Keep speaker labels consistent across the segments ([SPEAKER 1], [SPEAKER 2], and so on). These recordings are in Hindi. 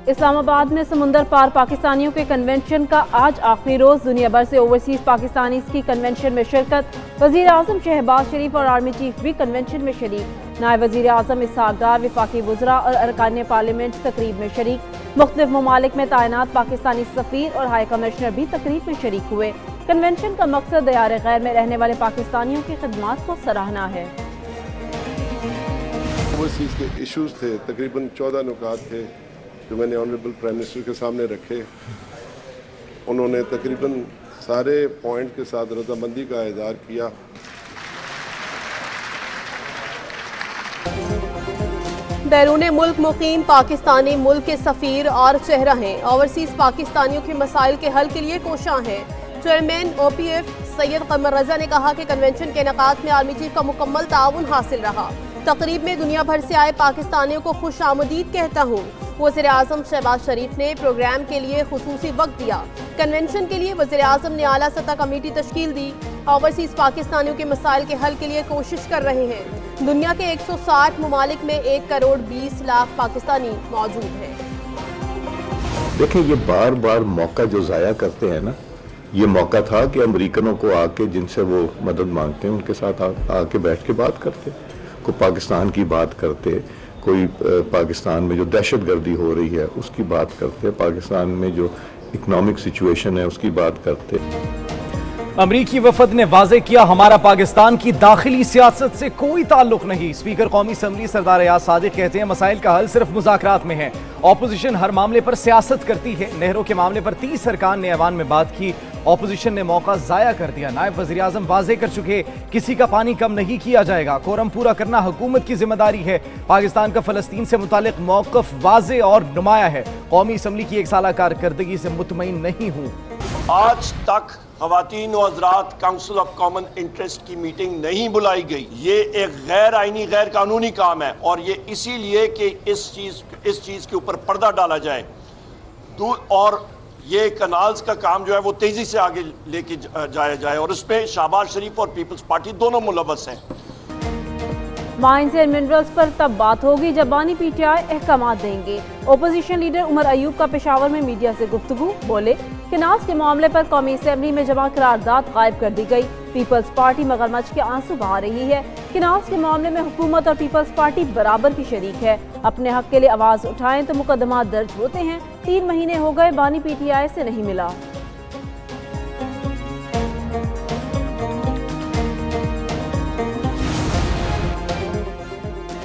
[SPEAKER 1] इस्लामाबाद में समुंदर पार पाकिस्तानियों के कन्वेंशन का आज आखिरी रोज। दुनिया भर से ओवरसीज पाकिस्तानीज की कन्वेंशन में शिरकत। वजीर आजम शहबाज शरीफ और आर्मी चीफ भी कन्वेंशन में शरीक। नायब वजीर आजम इसहाक डार, वफाकी वज़रा और अरकान पार्लियामेंट तकरीब में शरीक। मुख्तलिफ ममालिक में तैनात पाकिस्तानी सफीर और हाई कमिश्नर भी तकरीब में शरीक हुए। कन्वेंशन का मकसद दयार गैर में रहने वाले पाकिस्तानियों की खिदमात को सराहना है।
[SPEAKER 2] ओवरसीज के इश्यूज थे, तकरीबन 14 नुकात थे जो मैंने ऑनरेबल प्राइम मिनिस्टर के सामने रखे। उन्होंने तकरीबन सारे पॉइंट के साथ रजामंदी का इज़हार किया।
[SPEAKER 3] बैरून मुल्क मुकीम पाकिस्तानी मुल्क के सफ़ीर और चेहरा हैं। ओवरसीज पाकिस्तानियों के मसाइल के हल के लिए कोशां हैं। चेयरमैन OPF सैयद कमर रजा ने कहा कि कन्वेंशन के इनेकाद में आर्मी चीफ का मुकम्मल ताउन हासिल रहा। तकरीब में दुनिया भर से आए पाकिस्तानियों को खुश आमदीद कहता हूँ। वज़ीर आज़म शहबाज शरीफ ने प्रोग्राम के लिए खुसूसी वक्त दिया। कन्वेंशन के लिए वज़ीर आज़म ने आला सतह कमेटी तश्कील दी। ओवरसीज पाकिस्तानियों के मसाइल के हल के लिए कोशिश कर रहे हैं। दुनिया के 160 ममालिक में 1 करोड़ 20 लाख पाकिस्तानी मौजूद हैं।
[SPEAKER 4] देखिए, ये बार बार मौका जो ज़ाया करते हैं ना, ये मौका था कि अमेरिकनों को आके जिनसे वो मदद मांगते हैं उनके साथ आके बैठ के बात करते, कोई पाकिस्तान की बात करते, कोई पाकिस्तान में जो दहशतगर्दी हो रही है उसकी बात करते, पाकिस्तान में जो इकोनॉमिक सिचुएशन है उसकी बात करते।
[SPEAKER 5] अमरीकी वफद ने वाजे किया, हमारा पाकिस्तान की दाखिली सियासत से कोई ताल्लुक नहीं। स्पीकर कौमी असम्बली सरदार एयाज सादिक कहते हैं मसाइल का हल सिर्फ मुज़ाकरात में है। ऑपोजिशन हर मामले पर सियासत करती है। नहरों के मामले पर 30 अरकान ने ऐवान में बात की, ऑपोजिशन ने मौका जाया कर दिया। नायब वज़ीर आज़म वाजे कर चुके, किसी का पानी कम नहीं किया जाएगा। कोरम पूरा करना हुकूमत की जिम्मेदारी है। पाकिस्तान का फ़लस्तीन से मुतालिक मौक़िफ़ वाजे और नुमाया है। कौमी असम्बली की 1 साला कारकर्दगी से मुतमईन नहीं हूँ।
[SPEAKER 6] आज तक ख़वातीन और हज़रात काउंसिल ऑफ कॉमन इंटरेस्ट की मीटिंग नहीं बुलाई गई। ये एक गैर आईनी गैर कानूनी काम है और ये इसीलिए कि इस चीज़ के ऊपर पर्दा डाला जाए और ये कनाल्स का काम जो है वो तेज़ी से आगे लेके जाया जाए और उसमें शहबाज शरीफ और पीपल्स पार्टी दोनों मुलव्वस हैं।
[SPEAKER 1] माइंस एंड मिनरल्स पर तब बात होगी जब बानी PTI अहकामात देंगे। ओपोजिशन लीडर उमर अयूब का पेशावर में मीडिया से गुफ्तगू। बोले, किनास के मामले पर कौमी असम्बली में जमा करारदाद गायब कर दी गई। पीपल्स पार्टी मगरमच्छ के आंसू बहा रही है। किनास के मामले में हुकूमत और पीपल्स पार्टी बराबर की शरीक है। अपने हक के लिए आवाज उठाएं तो मुकदमा दर्ज होते हैं। 3 महीने हो गए, बानी PTI से नहीं मिला।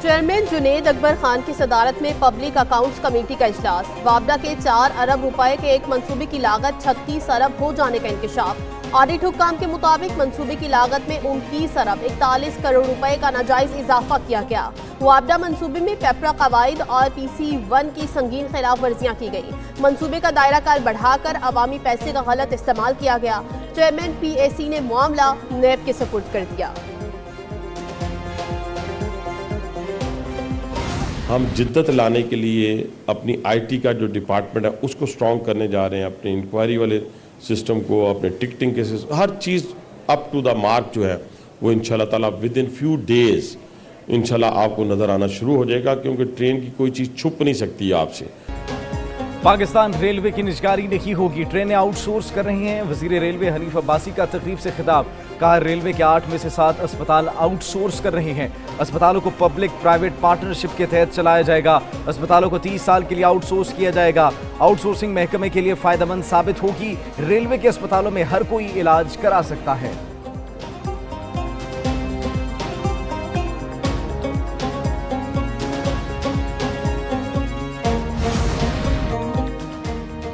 [SPEAKER 3] चेयरमैन जुनेद अकबर खान की सदारत में पब्लिक अकाउंट्स कमेटी का इजलास। वापडा के 4 अरब रुपए के एक मंसूबे की लागत 36 अरब हो जाने का इंकशाफ। ऑडिट हुक्काम के मुताबिक मंसूबे की लागत में 29 अरब 41 करोड़ रुपए का नाजायज इजाफा किया गया। वापडा मंसूबे में पेपरा कवायद और PC1 की संगीन खिलाफ वर्जियाँ की गई। मंसूबे का दायरा कार बढ़ाकर अवामी पैसे का गलत इस्तेमाल किया गया। चेयरमैन PAC ने मामला नैब के सुपुर्द कर दिया।
[SPEAKER 7] हम जिद्दत लाने के लिए अपनी IT का जो डिपार्टमेंट है उसको स्ट्रॉन्ग करने जा रहे हैं, अपने इंक्वायरी वाले सिस्टम को, अपने टिकटिंग के सिस्टम, हर चीज़ अप टू द मार्क जो है वो इंशाल्लाह ताला विद इन फ्यू डेज इंशाल्लाह आपको नज़र आना शुरू हो जाएगा, क्योंकि ट्रेन की कोई चीज़ छुप नहीं सकती आपसे।
[SPEAKER 5] पाकिस्तान रेलवे की निजकारी नहीं होगी, ट्रेनें आउटसोर्स कर रही हैं। वजीर रेलवे हनीफ अब्बासी का तकरीब से खिताब। कहा, रेलवे के 8 में से 7 अस्पताल आउटसोर्स कर रहे हैं। अस्पतालों को पब्लिक प्राइवेट पार्टनरशिप के तहत चलाया जाएगा। अस्पतालों को 30 साल के लिए आउटसोर्स किया जाएगा। आउटसोर्सिंग महकमे के लिए फ़ायदेमंद साबित होगी। रेलवे के अस्पतालों में हर कोई इलाज करा सकता है।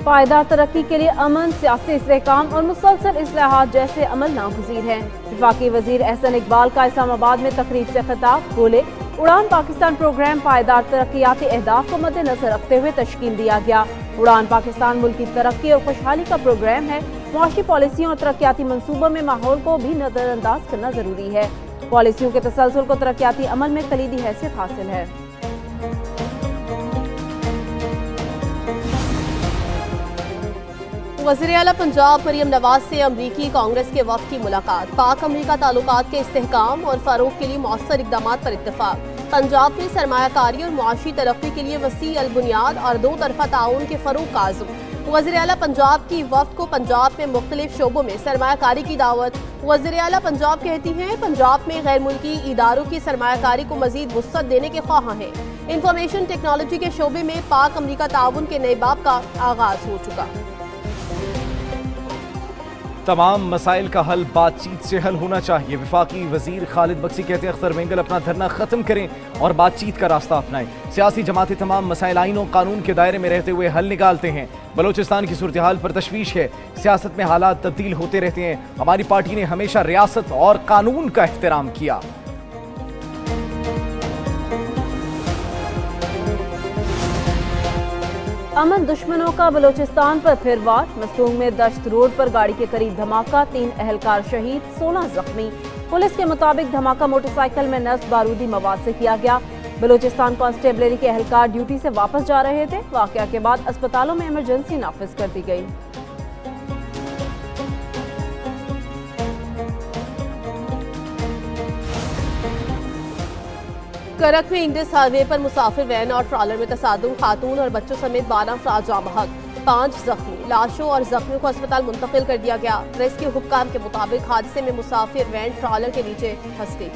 [SPEAKER 1] पायदार तरक्की के लिए अमन, सियासी इस्तेहकाम और मुसलसल इस्लाहात जैसे अमल नागुज़ीर हैं। वफाकी वजीर एहसन इकबाल का इस्लामाबाद में तकरीब से खिताब। बोले, उड़ान पाकिस्तान प्रोग्राम पायदार तरक्याती अहदाफ को मद्देनजर रखते हुए तश्कील दिया गया। उड़ान पाकिस्तान मुल्क की तरक्की और खुशहाली का प्रोग्राम है। मुआशी पॉलिसियों और तरक्याती मनसूबों में माहौल को भी नजरअंदाज करना जरूरी है। पॉलिसियों के तसलसल को तरक्याती अमल में कलीदी हैसियत हासिल है।
[SPEAKER 3] वज़ीर आला पंजाब मरियम नवाज से अमरीकी कांग्रेस के वफ़द की मुलाकात। पाक अमरीका ताल्लुकात के इस्तेहकाम और फ़रोग़ के लिए मौसर इक़दामात पर इत्तफ़ाक़। पंजाब में सरमायाकारी और मुआशी तरक्की के लिए वसी अल बुनियाद और दो तरफा ताउन के फरोग का आज़म। वज़ीर आला पंजाब की वफ्द को पंजाब में मुख्तलिफ शोबों में सरमायाकारी की दावत। वज़ीर आला पंजाब कहती हैं पंजाब में गैर मुल्की इदारों की सरमायाकारी को मजीद वुसअत देने के ख्वाह हैं। इंफॉर्मेशन टेक्नोलॉजी के शोबे में पाक अमरीका ताउन के नए बाब का आगाज हो चुका।
[SPEAKER 5] तमाम मसाइल का हल बातचीत से हल होना चाहिए। वफाकी वजीर खालिद बख्शी कहते हैं अख्तर वेंगल अपना धरना खत्म करें और बातचीत का रास्ता अपनाएं। सियासी जमातें तमाम मसाइल आइन और कानून के दायरे में रहते हुए हल निकालते हैं। बलोचिस्तान की सूरत हाल पर तशवीश है। सियासत में हालात तब्दील होते रहते हैं। हमारी पार्टी ने हमेशा रियासत और कानून का एहतराम किया।
[SPEAKER 1] अमन दुश्मनों का बलोचिस्तान पर फिर वार। मस्तूंग में दश्त रोड पर गाड़ी के करीब धमाका, 3 अहलकार शहीद, 16 जख्मी। पुलिस के मुताबिक धमाका मोटरसाइकिल में नस्ब बारूदी मवाद से किया गया। बलोचिस्तान कांस्टेबलरी के अहलकार ड्यूटी से वापस जा रहे थे। वाकया के बाद अस्पतालों में इमरजेंसी नाफिज कर दी गई।
[SPEAKER 3] करक में इंडस हाईवे पर मुसाफिर वैन और ट्रॉलर में तसादुम, खातून और बच्चों समेत 12 अफराद जाँ बहक, 5 जख्मी। लाशों और जख्मियों को अस्पताल मुंतकिल कर दिया गया। रेस्क्यू हुक्काम के मुताबिक हादसे में मुसाफिर वैन ट्रॉलर के नीचे फंस गई।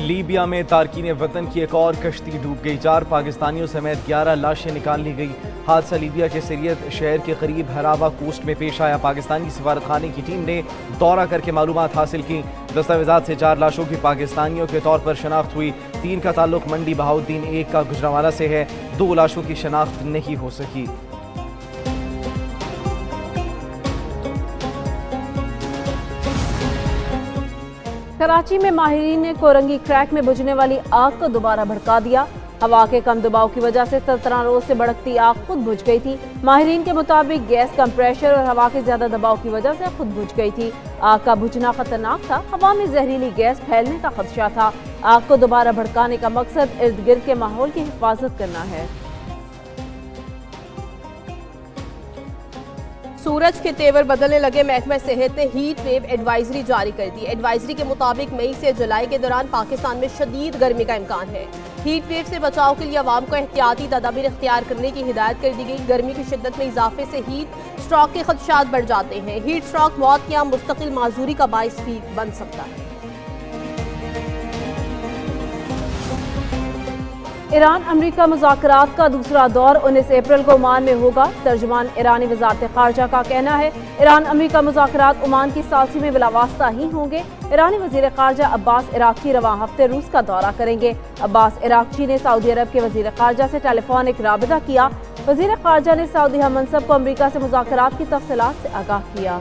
[SPEAKER 5] लीबिया में तारकीन वतन की एक और कश्ती डूब गई। 4 पाकिस्तानियों समेत 11 लाशें निकाल ली गई। हादसा लीबिया के सरियत शहर के करीब हरावा कोस्ट में पेश आया। पाकिस्तानी सफारत खाने की टीम ने दौरा करके मालूमात हासिल की। दस्तावेजात से 4 लाशों की पाकिस्तानियों के तौर पर शनाख्त हुई। 3 का ताल्लुक मंडी बहाउद्दीन, 1 का गुजरांवाला से है। 2 लाशों की शनाख्त नहीं हो सकी।
[SPEAKER 1] कराची में माहिरीन ने कोरंगी क्रैक में बुझने वाली आग को दोबारा भड़का दिया। हवा के कम दबाव की वजह से 17 रोज से भड़कती आग खुद बुझ गई थी। माहिरीन के मुताबिक गैस कम प्रेशर और हवा के ज्यादा दबाव की वजह से खुद बुझ गई थी। आग का बुझना खतरनाक था। हवा में जहरीली गैस फैलने का खदशा था। आग को दोबारा भड़काने का मकसद इर्द गिर्द के माहौल की हिफाजत करना है।
[SPEAKER 3] सूरज के तेवर बदलने लगे। महकमा सेहत ने हीट वेव एडवाइजरी जारी कर दी। एडवाइजरी के मुताबिक मई से जुलाई के दौरान पाकिस्तान में शदीद गर्मी का इम्कान है। हीट वेव से बचाव के लिए आवाम को एहतियाती तदाबीर इख्तियार करने की हिदायत कर दी गई। गर्मी की शिद्दत में इजाफे से हीट स्ट्रोक के खदशात बढ़ जाते हैं। हीट स्ट्रोक मौत या मुस्तकिल माजूरी का बाइस भी बन सकता है।
[SPEAKER 1] ईरान अमरीका मुज़ाकरात का दूसरा दौर 19 अप्रैल को ओमान में होगा। तर्जुमान ईरानी वज़ारत ख़ारजा का कहना है ईरान अमरीका मुज़ाकरात ओमान की सालसी में बिलावास्ता ही होंगे। ईरानी वज़ीर ख़ारजा अब्बास इराक़ची रवां हफ्ते रूस का दौरा करेंगे। अब्बास इराक़ची ने सऊदी अरब के वज़ीर ख़ारजा से टेलीफोनिक राबिता किया। वज़ीर ख़ारजा ने सऊदी हममंसब को अमरीका से मुज़ाकरात की तफ़सीलात से आगाह किया।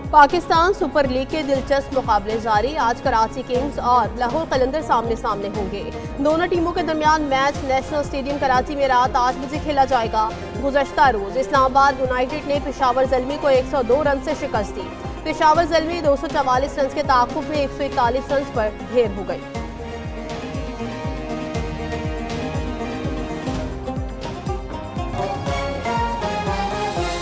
[SPEAKER 3] पाकिस्तान सुपर लीग के दिलचस्प मुकाबले जारी। आज कराची किंग्स और लाहौर कलंदर सामने सामने होंगे। दोनों टीमों के दरमियान मैच नेशनल स्टेडियम कराची में रात 8 बजे खेला जाएगा। गुज़श्ता रोज इस्लामाबाद यूनाइटेड ने पेशावर ज़ल्मी को 102 रन से शिकस्त दी। पेशावर ज़ल्मी 244 रन के ताक़ुब में 141 रन पर ढेर हो गई।